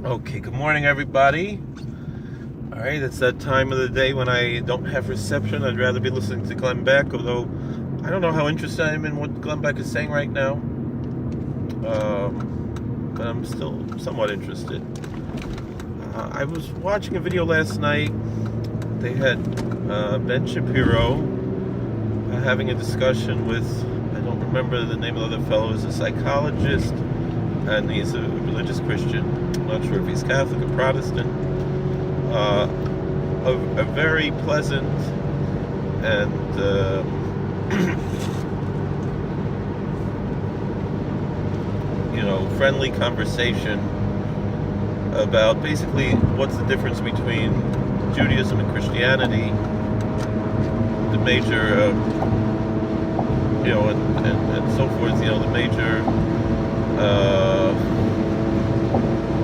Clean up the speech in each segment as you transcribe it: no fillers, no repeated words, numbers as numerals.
Okay, good morning, everybody. All right, it's that time of the day when I don't have reception. I'd rather be listening to Glenn Beck, although I don't know how interested I am in what Glenn Beck is saying right now. But I'm still somewhat interested. I was watching a video last night. They had Ben Shapiro having a discussion with, I don't remember the name of the other fellow, is a psychologist, and he's a religious Christian. I'm not sure if he's Catholic or Protestant. A very pleasant and friendly conversation about basically what's the difference between Judaism and Christianity, the major, and so forth, the major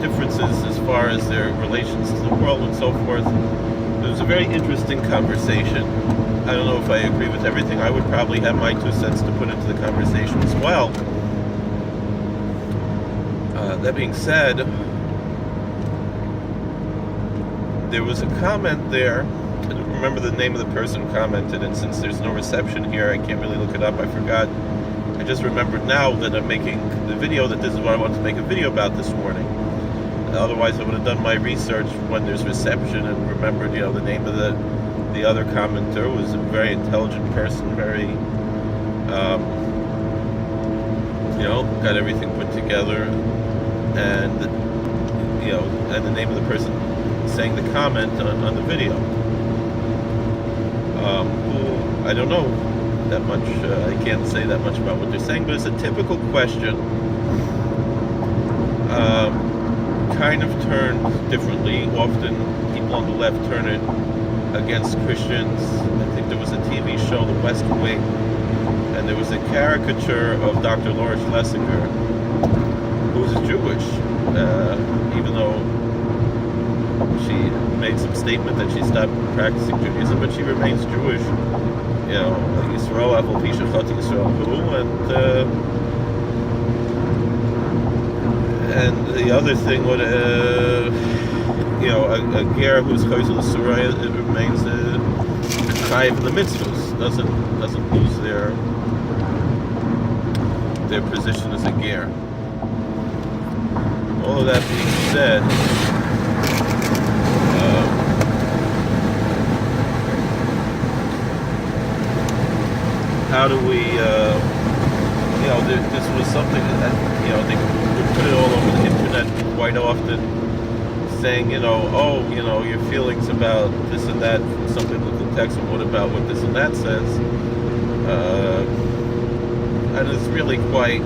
differences as far as their relations to the world and so forth. It was a very interesting conversation. I don't know if I agree with everything. I would probably have my 2 cents to put into the conversation as well. That being said, there was a comment there. I don't remember the name of the person who commented, and since there's no reception here, I can't really look it up. I forgot. I just remembered now that I'm making the video that this is what I want to make a video about this morning. Otherwise, I would have done my research when there's reception and remembered, the name of the other commenter. Who was a very intelligent person, very, got everything put together, and and the name of the person saying the comment on the video. Who I don't know that much. I can't say that much about what they're saying, but it's a typical question. Kind of turned differently. Often people on the left turn it against Christians. I think there was a TV show, The West Wing, and there was a caricature of Dr. Laura Schlesinger, who was Jewish, even though she made some statement that she stopped practicing Judaism, but she remains Jewish. Yisrael Aval Pi Shechati Yisrael Hu, and the other thing would, a ger who's chayzel l'surah, it remains chayiv in the mitzvahs, doesn't lose their position as a ger. All of that being said, how do we, this was something that, they would put it all over the internet quite often, saying, your feelings about this and that from some biblical text, and what about what this and that says, and it's really quite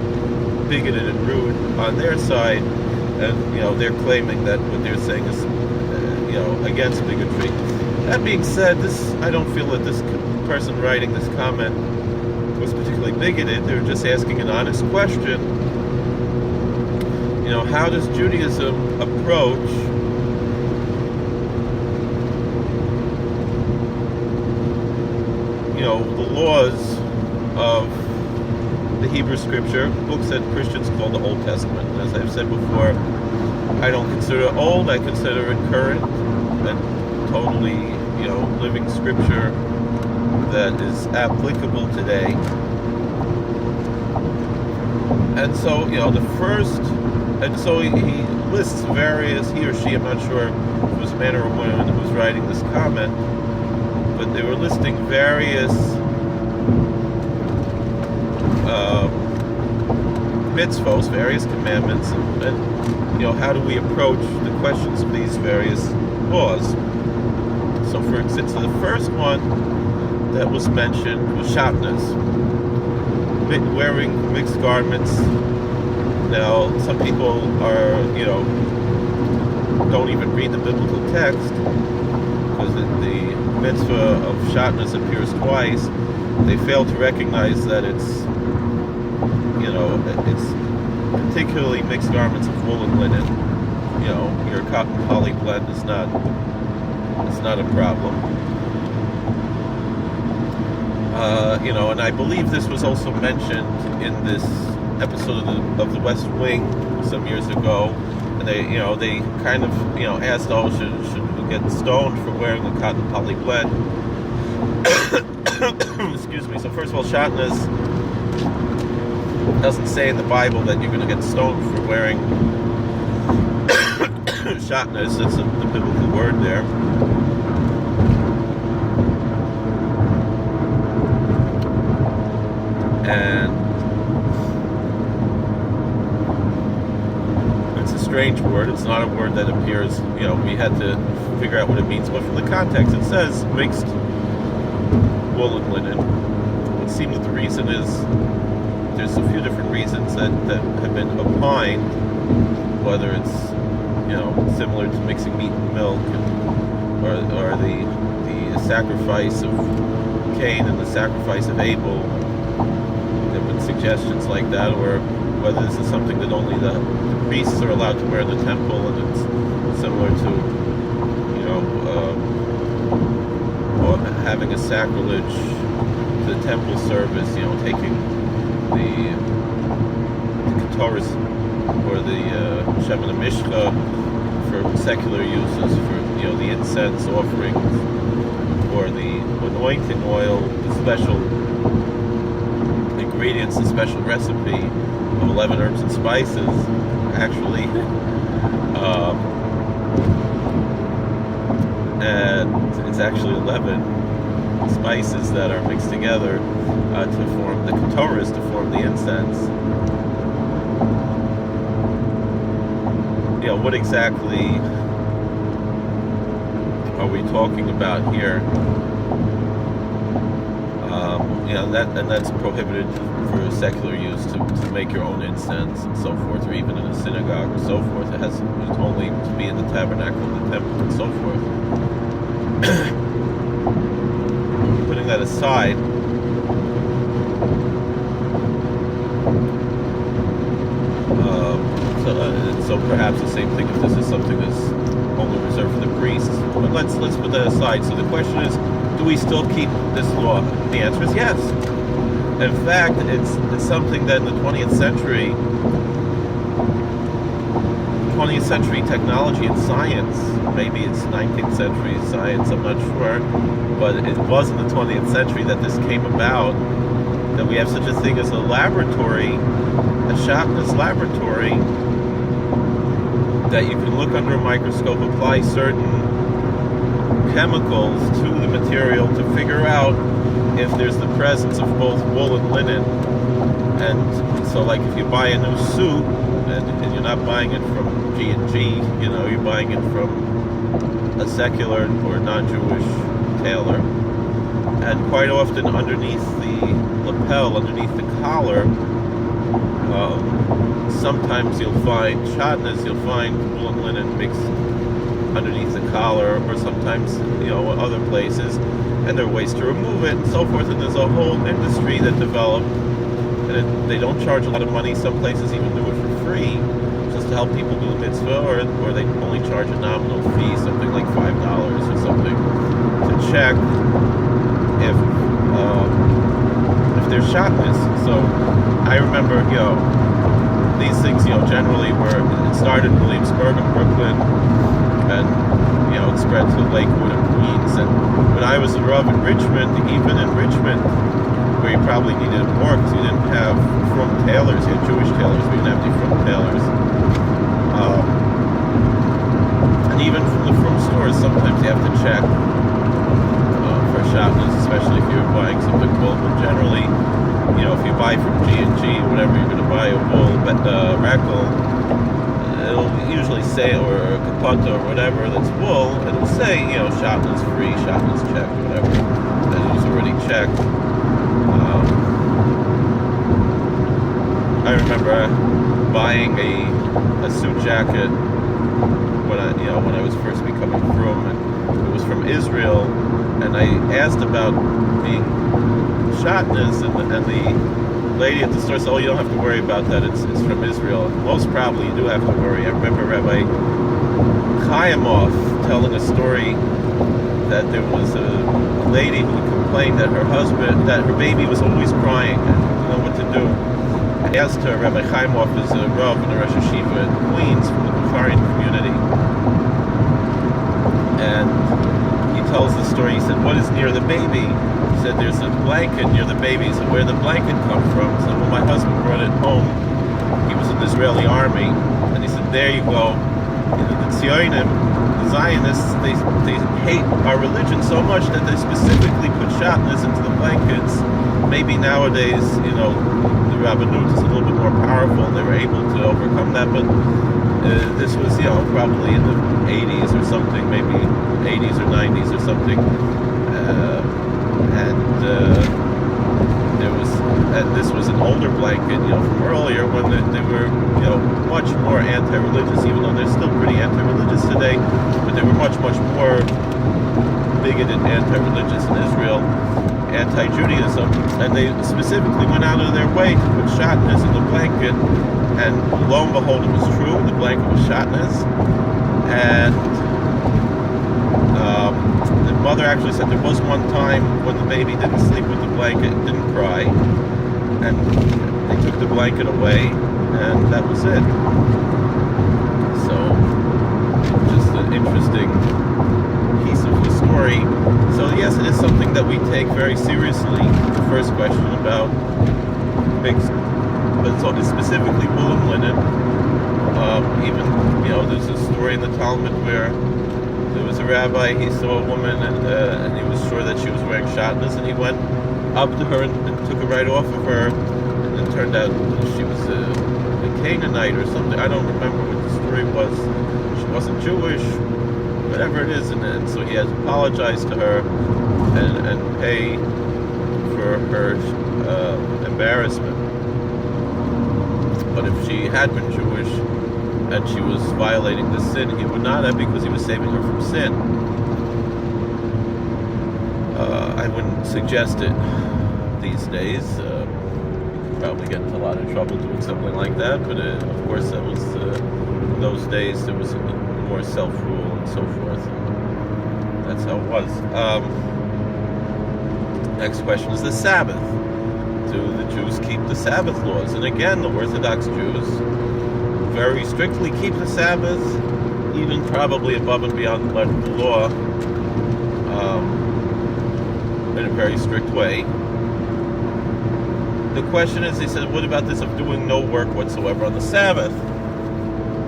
bigoted and rude on their side, and, they're claiming that what they're saying is, against bigotry. That being said, I don't feel that this person writing this comment was particularly bigoted. They were just asking an honest question. How does Judaism approach the laws of the Hebrew Scripture, books that Christians call the Old Testament? As I've said before, I don't consider it old. I consider it current and totally, living Scripture that is applicable today. And so, he lists various, he or she, I'm not sure if it was a man or a woman who was writing this comment, but they were listing various mitzvos, various commandments, and how do we approach the questions of these various laws. So, for instance, the first one that was mentioned was shatnez, wearing mixed garments. Now, some people don't even read the biblical text, because the mitzvah of shatnez appears twice. They fail to recognize that it's particularly mixed garments of wool and linen. Your cotton poly blend is not a problem. And I believe this was also mentioned in this episode of the West Wing some years ago, and they kind of, asked, oh, should we get stoned for wearing a cotton poly blend? Excuse me. So first of all, shatnez doesn't say in the Bible that you're going to get stoned for wearing shatnez. It's the biblical word there. And it's a strange word. It's not a word that appears, we had to figure out what it means. But from the context, it says mixed wool and linen. It would seem that the reason is, there's a few different reasons that have been opined, whether it's, similar to mixing meat and milk, or the sacrifice of Cain and the sacrifice of Abel. There have been suggestions like that, or whether this is something that only the priests are allowed to wear in the temple, and it's similar to, or having a sacrilege to the temple service, taking the Ketores or the Shemana Mishka for secular uses, for the incense offerings, or the anointing oil, the special ingredients, the special recipe of 11 herbs and spices. Actually, and it's actually 11 spices that are mixed together to form the Ketores, to form the incense. What exactly are we talking about here? That's prohibited for secular use, to make your own incense and so forth, or even in a synagogue or so forth. It's only to be in the tabernacle, in the temple, and so forth. Putting that aside, so perhaps the same thing if this is something that's only reserved for the priests. But let's put that aside. So the question is, do we still keep this law? The answer is yes. In fact, it's something that in the 20th century technology and science, maybe it's 19th century science, I'm not sure, but it was in the 20th century that this came about, that we have such a thing as a laboratory, a shatnez laboratory, that you can look under a microscope, apply certain chemicals to the material to figure out if there's the presence of both wool and linen. And so, like, if you buy a new suit, and you're not buying it from G&G, you're buying it from a secular or non-Jewish tailor, and quite often underneath the lapel, underneath the collar, sometimes you'll find shatnez, you'll find wool and linen mixed underneath the collar, or sometimes, other places, and there are ways to remove it, and so forth. And there's a whole industry that developed, and they don't charge a lot of money. Some places even do it for free, just to help people do the mitzvah, or they only charge a nominal fee, something like $5 or something, to check if there's shatnez. So I remember, these things, generally it started in Williamsburg and Brooklyn, and, it spread to Lakewood and Queens. And when I was a Rav in Richmond, even in Richmond, where you probably needed it more because you didn't have frum tailors, you had Jewish tailors, but you didn't have any frum tailors. And even from the frum stores, sometimes you have to check for shatnez, especially if you're buying something wool. But generally, if you buy from G&G, whatever you're going to buy, a wool, reckle, it'll usually say, or a kapata or whatever that's wool, it'll say, shatnez free, shatnez checked, whatever, that is already checked. I remember buying a suit jacket when I was first becoming frum, and it was from Israel, and I asked about being shatnez, and the lady at the store said, "Oh, you don't have to worry about that. It's from Israel." Most probably, you do have to worry. I remember Rabbi Chaimov telling a story that there was a lady who complained that her baby was always crying and didn't know what to do. I asked her, Rabbi Chaimov is a Rav in a Rosh Hashiva in Queens from the Bukharian near the baby. He said, there's a blanket near the baby. He said, where'd the blanket come from? He said, well, my husband brought it home. He was in the Israeli army. And he said, there you go. The Zionim, the Zionists, they hate our religion so much that they specifically put shatnez into the blankets. Maybe nowadays, the Rabbanut is a little bit more powerful and they were able to overcome that, but this was, probably in the 80s or something, maybe 80s or 90s or something. This was an older blanket, from earlier when they were, much more anti-religious, even though they're still pretty anti-religious today, but they were much, much more bigoted anti-religious in Israel, anti-Judaism, and they specifically went out of their way to put shatnez in the blanket, and lo and behold, it was true, the blanket was shatnez, and the mother actually said there was one time when the baby didn't sleep with the blanket, didn't cry, and they took the blanket away, and that was it. So, just an interesting piece of the story. So yes, it is something that we take very seriously. The first question about mixed, but it's specifically wool and linen. Even, there's a story in the Talmud where there was a rabbi, he saw a woman and he was sure that she was wearing shatnez, and he went up to her and took it right off of her, and it turned out she was a Canaanite or something. I don't remember what the story was. She wasn't Jewish, whatever it is, and so he had to apologize to her and pay for her embarrassment. But if she had been Jewish and she was violating the sin, he would not have, because he was saving her from sin. I wouldn't suggest it these days. You could probably get into a lot of trouble doing something like that, but of course that was in those days there was more self-rule and so forth. That's how it was. Next question is the Sabbath. Do the Jews keep the Sabbath laws? And again, the Orthodox Jews very strictly keep the Sabbath, even probably above and beyond the letter of the law, in a very strict way. The question is, they said, what about this of doing no work whatsoever on the Sabbath?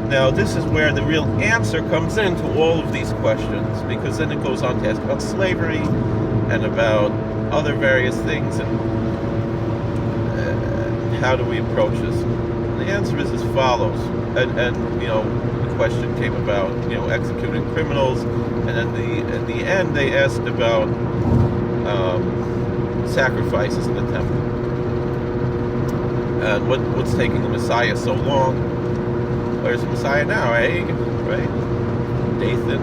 Now, this is where the real answer comes into all of these questions, because then it goes on to ask about slavery and about other various things, and how do we approach this? And the answer is as follows. And the question came about, executing criminals, and at the end they asked about sacrifices in the temple. And what's taking the Messiah so long? Where's the Messiah now, eh? Right? Dathan.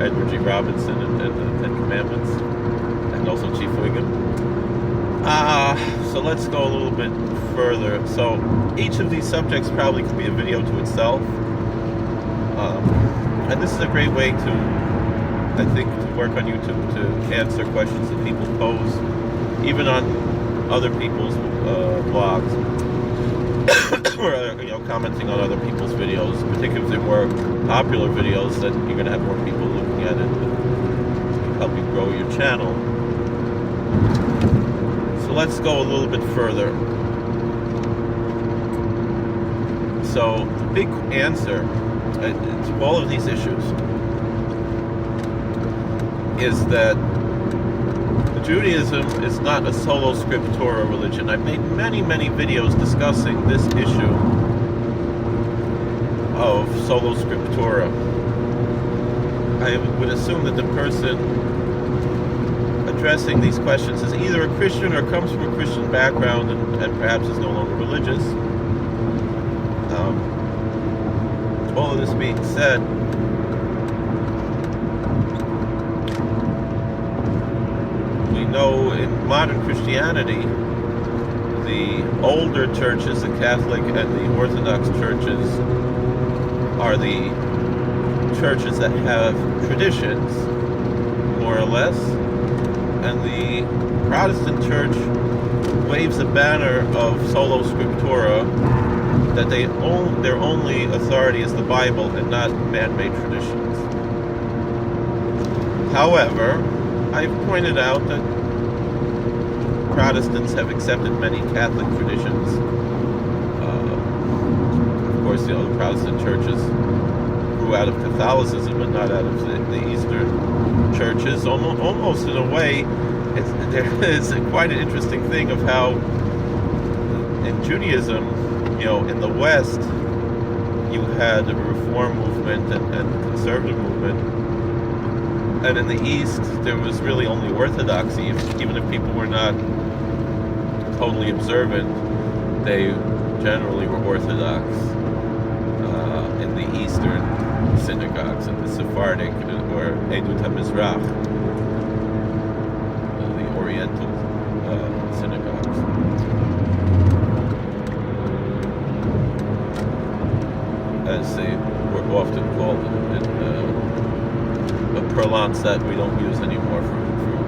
Edward G. Robinson and the Ten Commandments. And also Chief Wiggum. So let's go a little bit further. So each of these subjects probably could be a video to itself. And this is a great way to, I think, to work on YouTube to answer questions that people pose, even on other people's blogs, or commenting on other people's videos, particularly if they're more popular videos, that you're going to have more people looking at it and help you grow your channel. So let's go a little bit further. So the big answer to all of these issues is that Judaism is not a solo scriptura religion. I've made many, many videos discussing this issue of solo scriptura. I would assume that the person addressing these questions is either a Christian or comes from a Christian background and perhaps is no longer religious. All of this being said, we know in modern Christianity, the older churches, the Catholic and the Orthodox churches, are the churches that have traditions, more or less, and the Protestant church waves a banner of solo scriptura that their only authority is the Bible and not man-made traditions. However, I've pointed out that Protestants have accepted many Catholic traditions. Of course, the Protestant churches grew out of Catholicism and not out of the Eastern churches. Almost in a way, there is quite an interesting thing of how in Judaism, in the West, you had the Reform movement and conservative movement, and in the East, there was really only Orthodoxy. Even if people were not totally observant, they generally were Orthodox in the Eastern synagogues, and the Sephardic or Edut HaMizrach, the Oriental synagogues. As they were often called, a parlance that we don't use anymore for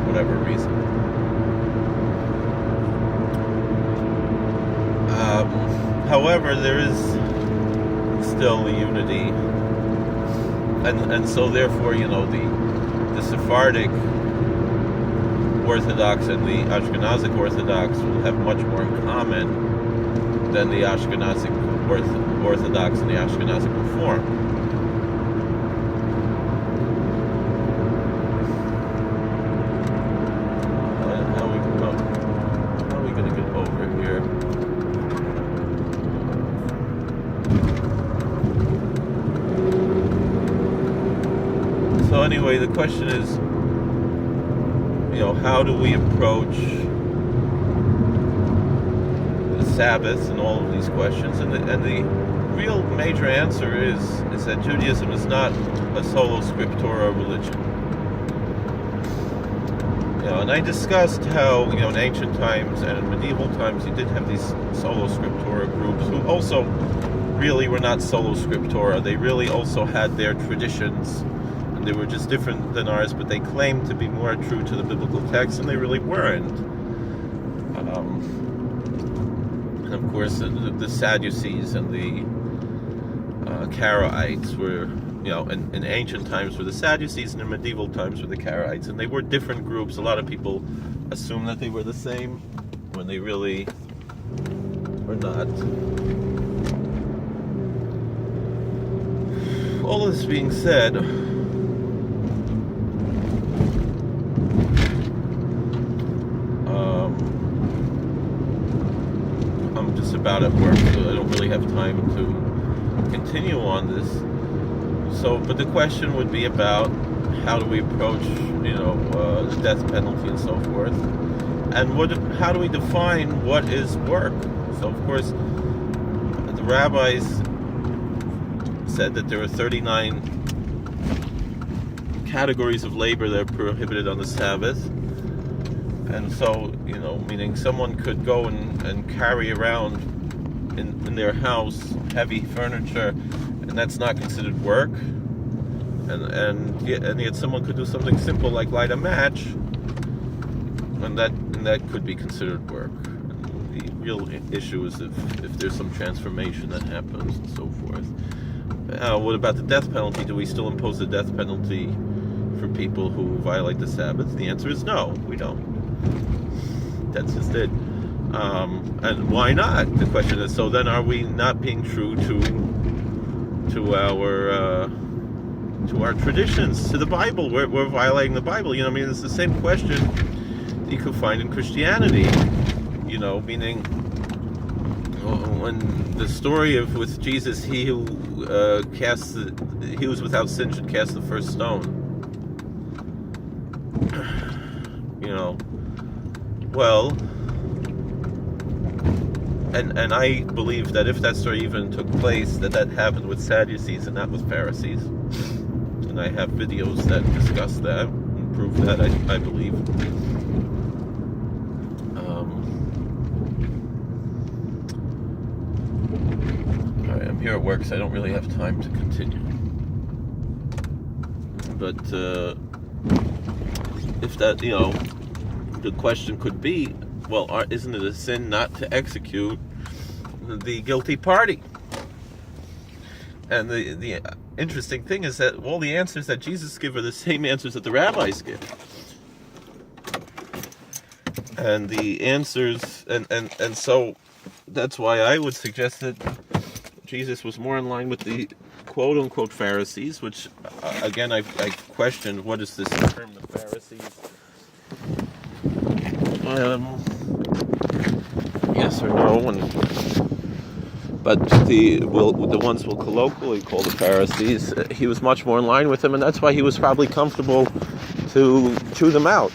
whatever reason. However, there is still a unity, and so therefore, the Sephardic Orthodox and the Ashkenazic Orthodox will have much more in common than the Ashkenazic Orthodox and the Ashkenazic Reform. How are we going to get over here? So anyway, the question is, how do we approach the Sabbath and all of these questions? And the real major answer is that Judaism is not a solo scriptura religion. And I discussed how, in ancient times and in medieval times, you did have these solo scriptura groups who also really were not solo scriptura. They really also had their traditions. They were just different than ours, but they claimed to be more true to the biblical text, and they really weren't. And of course, the Sadducees and the Karaites were, in ancient times were the Sadducees, and in medieval times were the Karaites, and they were different groups. A lot of people assume that they were the same when they really were not. All this being said, I'm just about at work, so I don't really have time to continue on this. So, but the question would be about how do we approach, the death penalty and so forth, and how do we define what is work? So, of course, the rabbis said that there are 39 categories of labor that are prohibited on the Sabbath. And so, meaning someone could go and carry around in their house heavy furniture, and that's not considered work. And yet someone could do something simple like light a match, and that could be considered work. And the real issue is if there's some transformation that happens and so forth. What about the death penalty? Do we still impose the death penalty for people who violate the Sabbath? The answer is no, we don't. That's just it. And why not? The question is, so then are we not being true to our traditions, to the Bible? We're violating the Bible. It's the same question you could find in Christianity. Meaning when the story with Jesus, he who he was without sin should cast the first stone. Well, and I believe that if that story even took place, that happened with Sadducees and not with Pharisees. And I have videos that discuss that and prove that, I believe. Alright, I'm here at work, so I don't really have time to continue. But if that, the question could be, well, isn't it a sin not to execute the guilty party? And the interesting thing is that all the answers that Jesus gives are the same answers that the rabbis give. And the answers, and so that's why I would suggest that Jesus was more in line with the quote-unquote Pharisees, which, again, I questioned, what is this term, the Pharisees? Yes or no, but the ones we'll colloquially call the Pharisees, he was much more in line with them, and that's why he was probably comfortable to chew them out,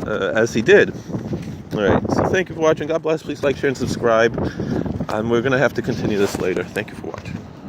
as he did. All right, so thank you for watching. God bless. Please like, share, and subscribe. And we're going to have to continue this later. Thank you for watching.